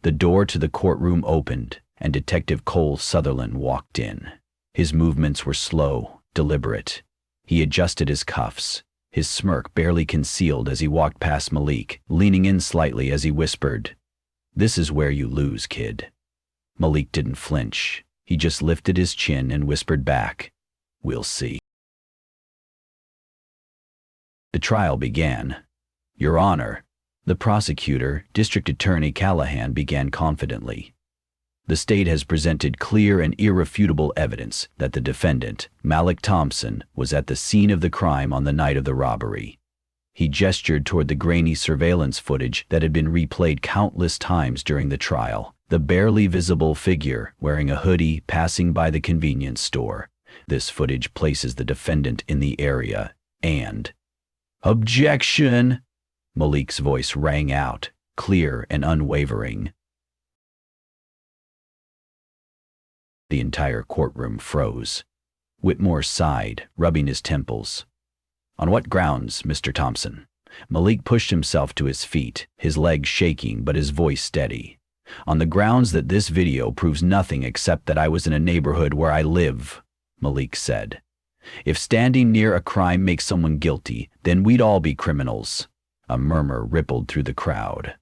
The door to the courtroom opened, and Detective Cole Sutherland walked in. His movements were slow, deliberate. He adjusted his cuffs, his smirk barely concealed as he walked past Malik, leaning in slightly as he whispered, "This is where you lose, kid." Malik didn't flinch. He just lifted his chin and whispered back, "We'll see." The trial began. "Your Honor," the prosecutor, District Attorney Callahan, began confidently. "The state has presented clear and irrefutable evidence that the defendant, Malik Thompson, was at the scene of the crime on the night of the robbery." He gestured toward the grainy surveillance footage that had been replayed countless times during the trial. The barely visible figure wearing a hoodie passing by the convenience store. This footage places the defendant in the area, and... "Objection!" Malik's voice rang out, clear and unwavering. The entire courtroom froze. Whitmore sighed, rubbing his temples. "On what grounds, Mr. Thompson?" Malik pushed himself to his feet, his legs shaking but his voice steady. "On the grounds that this video proves nothing except that I was in a neighborhood where I live," Malik said. "If standing near a crime makes someone guilty, then we'd all be criminals." A murmur rippled through the crowd.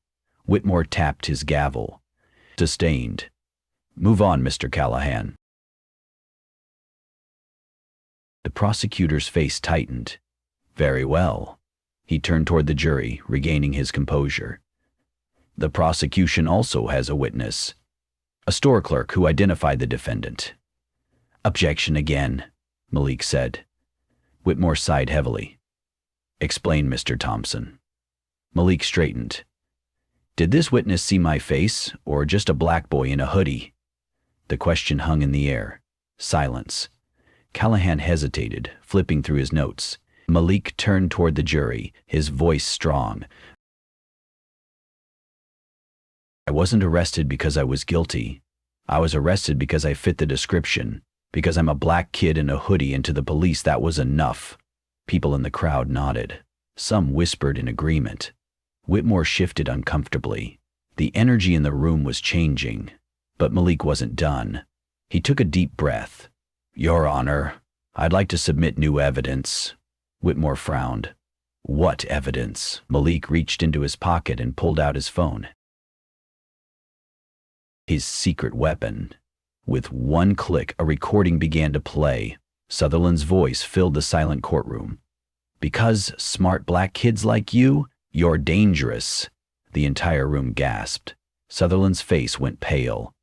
Whitmore tapped his gavel. Sustained. "Move on, Mr. Callahan." The prosecutor's face tightened. "Very well." He turned toward the jury, regaining his composure. "The prosecution also has a witness, a store clerk who identified the defendant." "Objection again," Malik said. Whitmore sighed heavily. "Explain, Mr. Thompson." Malik straightened. "Did this witness see my face, or just a black boy in a hoodie?" The question hung in the air. Silence. Callahan hesitated, flipping through his notes. Malik turned toward the jury, his voice strong. I wasn't arrested because I was guilty. I was arrested because I fit the description. Because I'm a black kid in a hoodie, and to the police that was enough. People in the crowd nodded. Some whispered in agreement. Whitmore shifted uncomfortably. The energy in the room was changing. But Malik wasn't done. He took a deep breath. Your Honor, I'd like to submit new evidence. Whitmore frowned. What evidence? Malik reached into his pocket and pulled out his phone. His secret weapon. With one click, a recording began to play. Sutherland's voice filled the silent courtroom. Because smart black kids like you, you're dangerous. The entire room gasped. Sutherland's face went pale.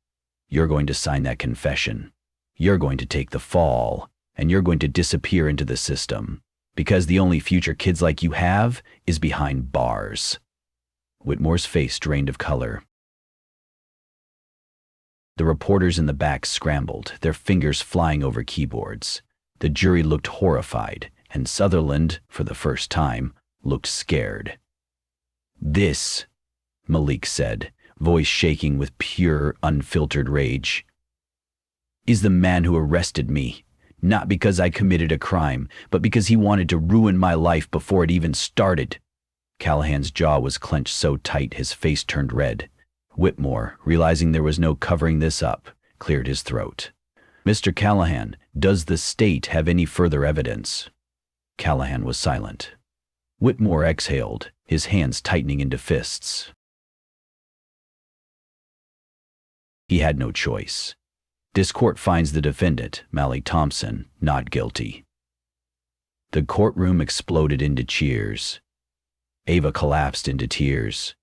You're going to sign that confession. You're going to take the fall, and you're going to disappear into the system. Because the only future kids like you have is behind bars. Whitmore's face drained of color. The reporters in the back scrambled, their fingers flying over keyboards. The jury looked horrified, and Sutherland, for the first time, looked scared. This, Malik said, voice shaking with pure, unfiltered rage, is the man who arrested me. Not because I committed a crime, but because he wanted to ruin my life before it even started. Callahan's jaw was clenched so tight his face turned red. Whitmore, realizing there was no covering this up, cleared his throat. Mr. Callahan, does the state have any further evidence? Callahan was silent. Whitmore exhaled, his hands tightening into fists. He had no choice. This court finds the defendant, Malik Thompson, not guilty. The courtroom exploded into cheers. Ava collapsed into tears.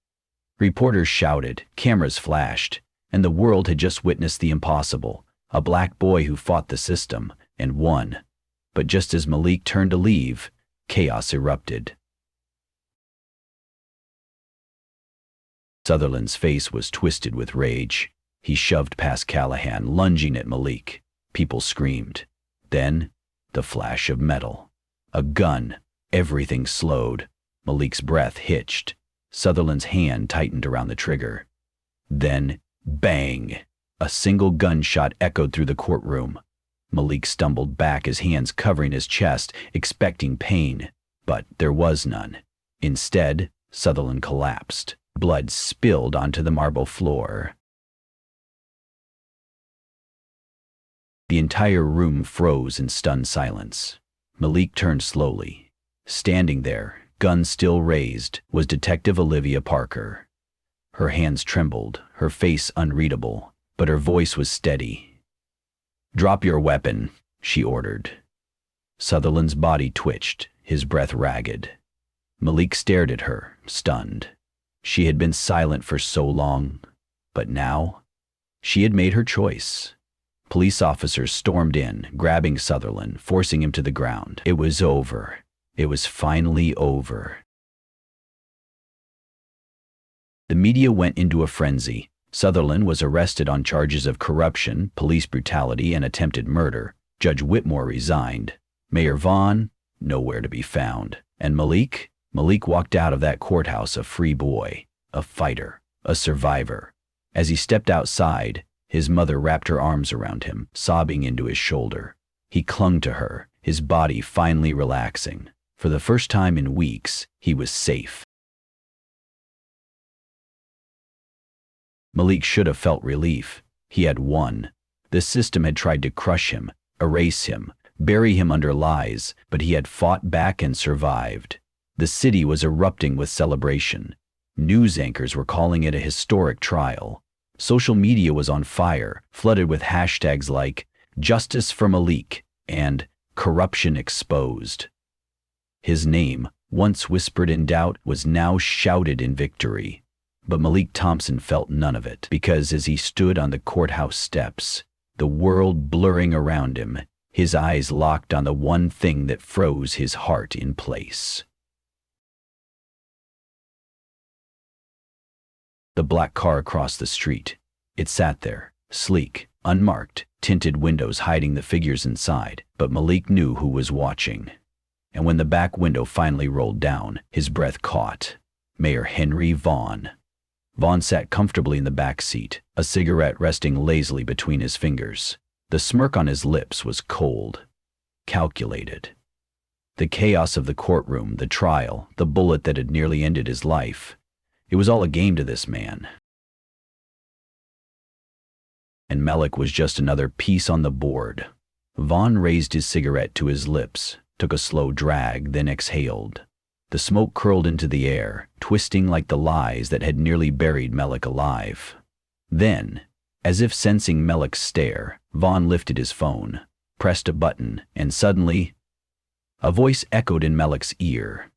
Reporters shouted, cameras flashed, and the world had just witnessed the impossible, a black boy who fought the system and won. But just as Malik turned to leave, chaos erupted. Sutherland's face was twisted with rage. He shoved past Callahan, lunging at Malik. People screamed. Then, the flash of metal. A gun. Everything slowed. Malik's breath hitched. Sutherland's hand tightened around the trigger. Then, bang! A single gunshot echoed through the courtroom. Malik stumbled back, his hands covering his chest, expecting pain. But there was none. Instead, Sutherland collapsed. Blood spilled onto the marble floor. The entire room froze in stunned silence. Malik turned slowly. Standing there, gun still raised, was Detective Olivia Parker. Her hands trembled, her face unreadable, but her voice was steady. "Drop your weapon," she ordered. Sutherland's body twitched, his breath ragged. Malik stared at her, stunned. She had been silent for so long, but now, she had made her choice. Police officers stormed in, grabbing Sutherland, forcing him to the ground. It was over. It was finally over. The media went into a frenzy. Sutherland was arrested on charges of corruption, police brutality, and attempted murder. Judge Whitmore resigned. Mayor Vaughn, nowhere to be found. And Malik walked out of that courthouse a free boy, a fighter, a survivor. As he stepped outside, his mother wrapped her arms around him, sobbing into his shoulder. He clung to her, his body finally relaxing. For the first time in weeks, he was safe. Malik should have felt relief. He had won. The system had tried to crush him, erase him, bury him under lies, but he had fought back and survived. The city was erupting with celebration. News anchors were calling it a historic trial. Social media was on fire, flooded with hashtags like "Justice for Malik" and "Corruption Exposed." His name, once whispered in doubt, was now shouted in victory. But Malik Thompson felt none of it, because as he stood on the courthouse steps, the world blurring around him, his eyes locked on the one thing that froze his heart in place. The black car across the street. It sat there, sleek, unmarked, tinted windows hiding the figures inside, but Malik knew who was watching. And when the back window finally rolled down, his breath caught. Mayor Henry Vaughn. Vaughn sat comfortably in the back seat, a cigarette resting lazily between his fingers. The smirk on his lips was cold, calculated. The chaos of the courtroom, the trial, the bullet that had nearly ended his life. It was all a game to this man. And Malik was just another piece on the board. Vaughn raised his cigarette to his lips, took a slow drag, then exhaled. The smoke curled into the air, twisting like the lies that had nearly buried Malik alive. Then, as if sensing Malik's stare, Vaughn lifted his phone, pressed a button, and suddenly, a voice echoed in Malik's ear.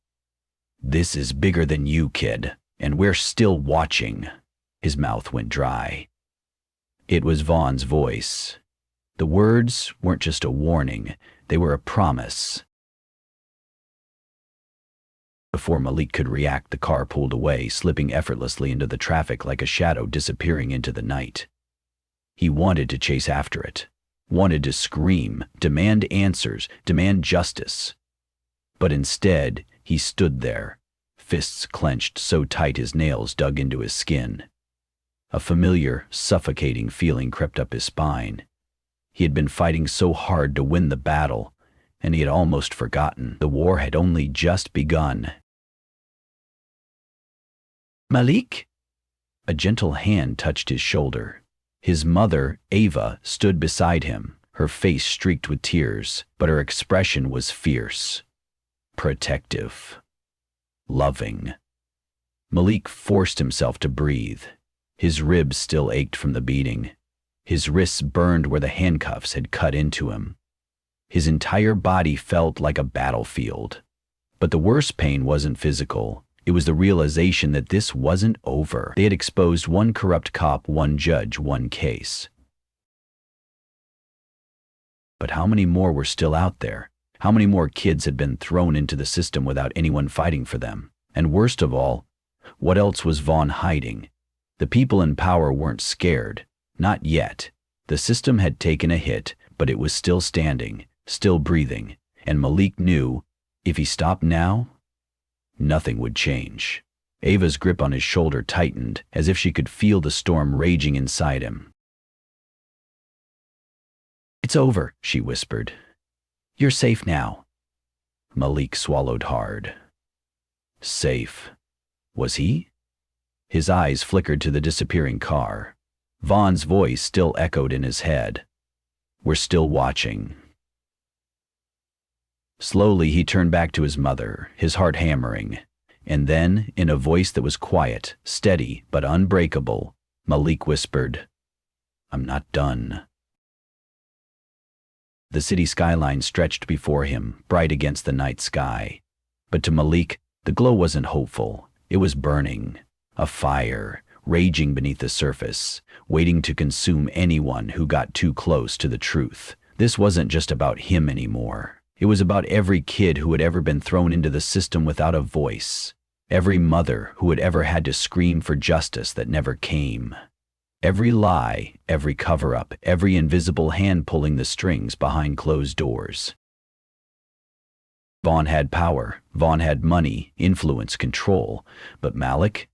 "This is bigger than you, kid, and we're still watching." His mouth went dry. It was Vaughn's voice. The words weren't just a warning, they were a promise. Before Malik could react, the car pulled away, slipping effortlessly into the traffic like a shadow disappearing into the night. He wanted to chase after it, wanted to scream, demand answers, demand justice. But instead, he stood there, fists clenched so tight his nails dug into his skin. A familiar, suffocating feeling crept up his spine. He had been fighting so hard to win the battle, and he had almost forgotten the war had only just begun. "Malik?" A gentle hand touched his shoulder. His mother, Ava, stood beside him, her face streaked with tears, but her expression was fierce, protective, loving. Malik forced himself to breathe. His ribs still ached from the beating. His wrists burned where the handcuffs had cut into him. His entire body felt like a battlefield. But the worst pain wasn't physical. It was the realization that this wasn't over. They had exposed one corrupt cop, one judge, one case. But how many more were still out there? How many more kids had been thrown into the system without anyone fighting for them? And worst of all, what else was Vaughn hiding? The people in power weren't scared. Not yet. The system had taken a hit, but it was still standing, still breathing, and Malik knew, if he stopped now, nothing would change. Ava's grip on his shoulder tightened, as if she could feel the storm raging inside him. "It's over," she whispered. "You're safe now." Malik swallowed hard. Safe. Was he? His eyes flickered to the disappearing car. Vaughn's voice still echoed in his head. "We're still watching." Slowly he turned back to his mother, his heart hammering, and then, in a voice that was quiet, steady, but unbreakable, Malik whispered, "I'm not done." The city skyline stretched before him, bright against the night sky. But to Malik, the glow wasn't hopeful. It was burning, a fire, raging beneath the surface, waiting to consume anyone who got too close to the truth. This wasn't just about him anymore. It was about every kid who had ever been thrown into the system without a voice, every mother who had ever had to scream for justice that never came. Every lie, every cover-up, every invisible hand pulling the strings behind closed doors. Vaughn had power, Vaughn had money, influence, control, but Malik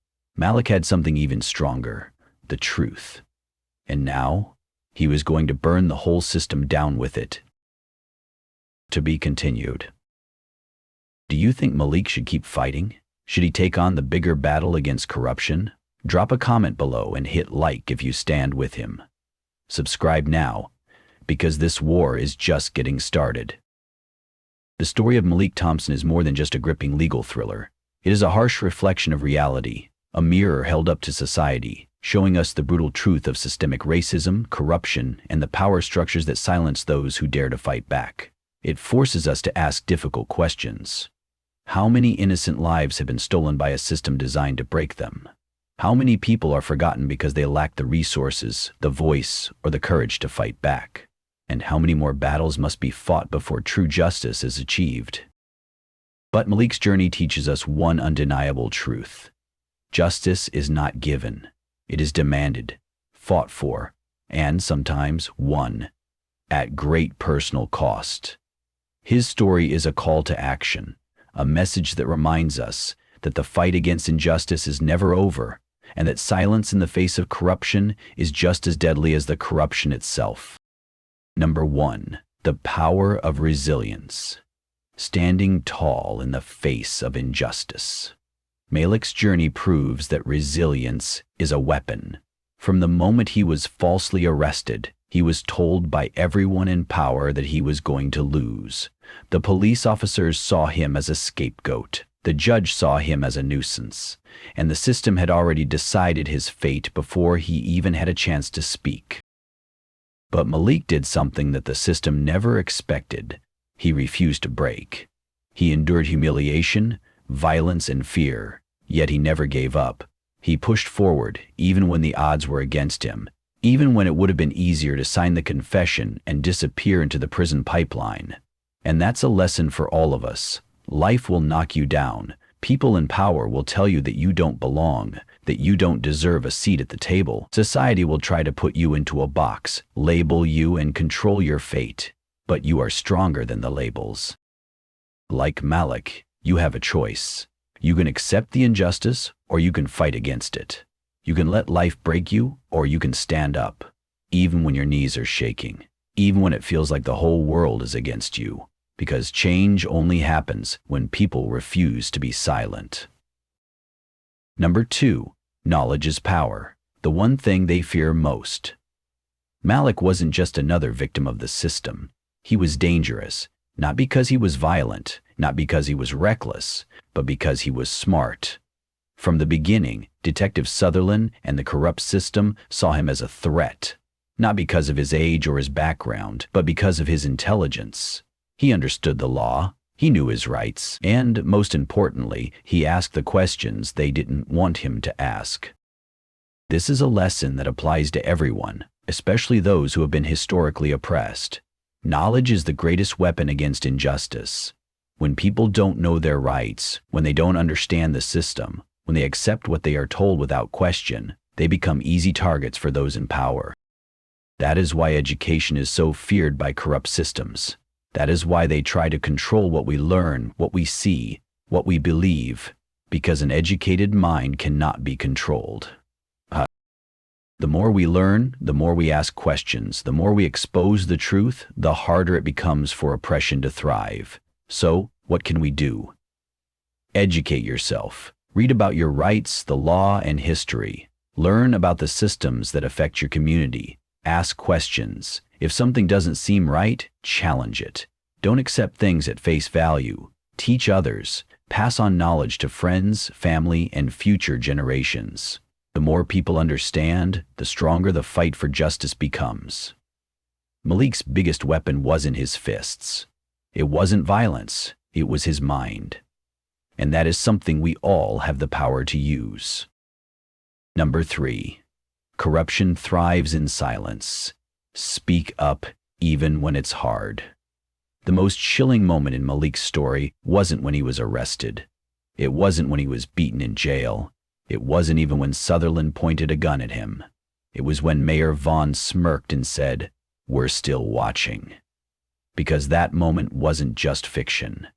had something even stronger, the truth. And now, he was going to burn the whole system down with it. To be continued. Do you think Malik should keep fighting? Should he take on the bigger battle against corruption? Drop a comment below and hit like if you stand with him. Subscribe now, because this war is just getting started. The story of Malik Thompson is more than just a gripping legal thriller. It is a harsh reflection of reality, a mirror held up to society, showing us the brutal truth of systemic racism, corruption, and the power structures that silence those who dare to fight back. It forces us to ask difficult questions. How many innocent lives have been stolen by a system designed to break them? How many people are forgotten because they lack the resources, the voice, or the courage to fight back? And how many more battles must be fought before true justice is achieved? But Malik's journey teaches us one undeniable truth. Justice is not given. It is demanded, fought for, and sometimes won, at great personal cost. His story is a call to action, a message that reminds us that the fight against injustice is never over, and that silence in the face of corruption is just as deadly as the corruption itself. Number 1. The power of resilience. Standing tall in the face of injustice. Malik's journey proves that resilience is a weapon. From the moment he was falsely arrested, he was told by everyone in power that he was going to lose. The police officers saw him as a scapegoat. The judge saw him as a nuisance, and the system had already decided his fate before he even had a chance to speak. But Malik did something that the system never expected. He refused to break. He endured humiliation, violence, and fear, yet he never gave up. He pushed forward, even when the odds were against him, even when it would have been easier to sign the confession and disappear into the prison pipeline. And that's a lesson for all of us. Life will knock you down. People in power will tell you that you don't belong, that you don't deserve a seat at the table. Society will try to put you into a box, label you, and control your fate. But you are stronger than the labels. Like Malik, you have a choice. You can accept the injustice, or you can fight against it. You can let life break you, or you can stand up, even when your knees are shaking, even when it feels like the whole world is against you. Because change only happens when people refuse to be silent. Number 2. Knowledge is power. The one thing they fear most. Malik wasn't just another victim of the system. He was dangerous, not because he was violent, not because he was reckless, but because he was smart. From the beginning, Detective Sutherland and the corrupt system saw him as a threat, not because of his age or his background, but because of his intelligence. He understood the law, he knew his rights, and, most importantly, he asked the questions they didn't want him to ask. This is a lesson that applies to everyone, especially those who have been historically oppressed. Knowledge is the greatest weapon against injustice. When people don't know their rights, when they don't understand the system, when they accept what they are told without question, they become easy targets for those in power. That is why education is so feared by corrupt systems. That is why they try to control what we learn, what we see, what we believe, because an educated mind cannot be controlled. The more we learn, the more we ask questions, the more we expose the truth, the harder it becomes for oppression to thrive. So, what can we do? Educate yourself. Read about your rights, the law, and history. Learn about the systems that affect your community. Ask questions. If something doesn't seem right, challenge it. Don't accept things at face value. Teach others. Pass on knowledge to friends, family, and future generations. The more people understand, the stronger the fight for justice becomes. Malik's biggest weapon wasn't his fists. It wasn't violence. It was his mind. And that is something we all have the power to use. Number 3. Corruption thrives in silence. Speak up even when it's hard. The most chilling moment in Malik's story wasn't when he was arrested. It wasn't when he was beaten in jail. It wasn't even when Sutherland pointed a gun at him. It was when Mayor Vaughn smirked and said, "We're still watching." Because that moment wasn't just fiction.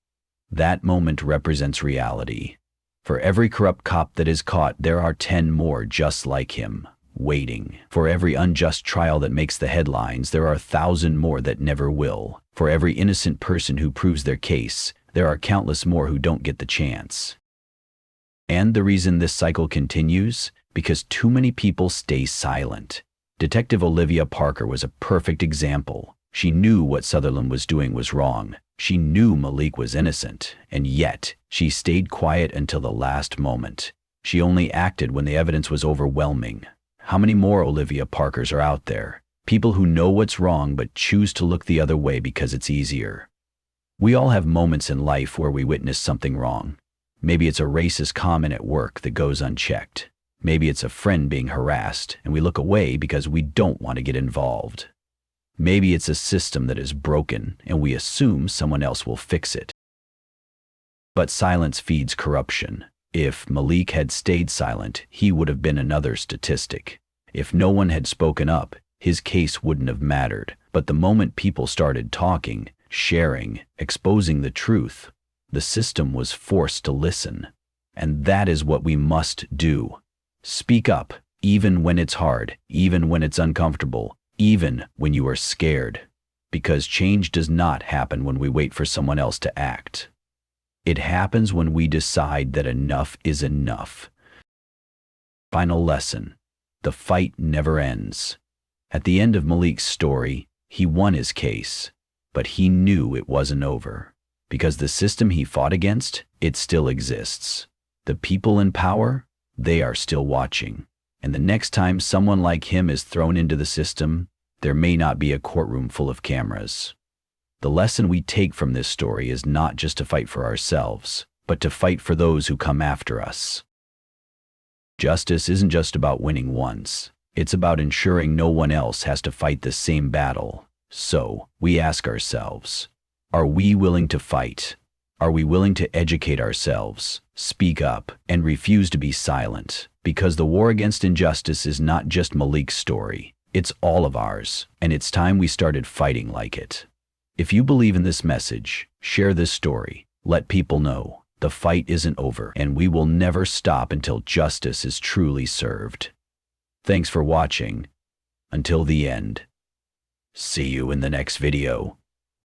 That moment represents reality. For every corrupt cop that is caught, there are 10 more just like him, waiting. For every unjust trial that makes the headlines, there are 1,000 more that never will. For every innocent person who proves their case, there are countless more who don't get the chance. And the reason this cycle continues? Because too many people stay silent. Detective Olivia Parker was a perfect example. She knew what Sutherland was doing was wrong. She knew Malik was innocent, and yet she stayed quiet until the last moment. She only acted when the evidence was overwhelming. How many more Olivia Parkers are out there? People who know what's wrong but choose to look the other way because it's easier. We all have moments in life where we witness something wrong. Maybe it's a racist comment at work that goes unchecked. Maybe it's a friend being harassed and we look away because we don't want to get involved. Maybe it's a system that is broken and we assume someone else will fix it. But silence feeds corruption. If Malik had stayed silent, he would have been another statistic. If no one had spoken up, his case wouldn't have mattered. But the moment people started talking, sharing, exposing the truth, the system was forced to listen. And that is what we must do. Speak up, even when it's hard, even when it's uncomfortable, even when you are scared. Because change does not happen when we wait for someone else to act. It happens when we decide that enough is enough. Final lesson: the fight never ends. At the end of Malik's story, he won his case, but he knew it wasn't over. Because the system he fought against, it still exists. The people in power, they are still watching. And the next time someone like him is thrown into the system, there may not be a courtroom full of cameras. The lesson we take from this story is not just to fight for ourselves, but to fight for those who come after us. Justice isn't just about winning once. It's about ensuring no one else has to fight the same battle. So, we ask ourselves, are we willing to fight? Are we willing to educate ourselves, speak up, and refuse to be silent? Because the war against injustice is not just Malik's story. It's all of ours, and it's time we started fighting like it. If you believe in this message, share this story. Let people know the fight isn't over, and we will never stop until justice is truly served. Thanks for watching. Until the end. See you in the next video.